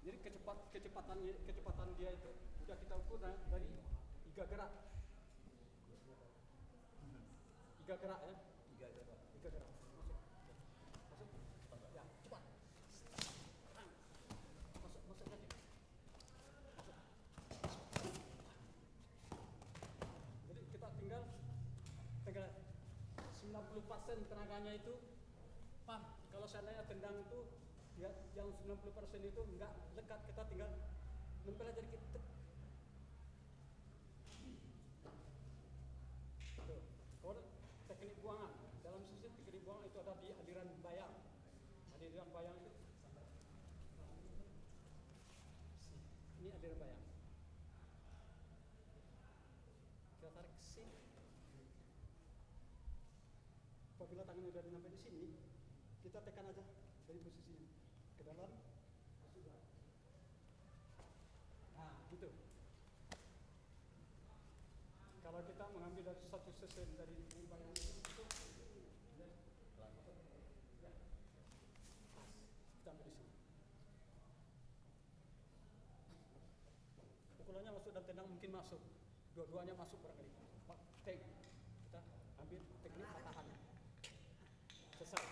Jadi kecepatan dia itu sudah kita ukur dari 3 gerak. 3 gerak ya. 3 gerak. Masuk. Ya, cepat. Masuk lagi. Masuk. Jadi kita tinggal 90% tenaganya itu pam. Kalau seandainya tendang itu ya, yang 90% itu enggak lekat, kita tinggal nempel aja dikit. Tuh. Kalau teknik buangan, dalam sisi teknik buangan itu ada di aliran bayang. Aliran bayang itu ini aliran bayang. Kita tarik ke sini. Apabila tangan sudah sampai di sini, kita tekan aja dari posisinya ke dalam. Nah, gitu. Kalau kita mengambil dari satu sesen dari bayang itu, ya, kita ambil di sini. Pukulannya masuk dan tendang mungkin masuk, dua-duanya masuk barangkali. Kita ambil teknik patahan. Selesai.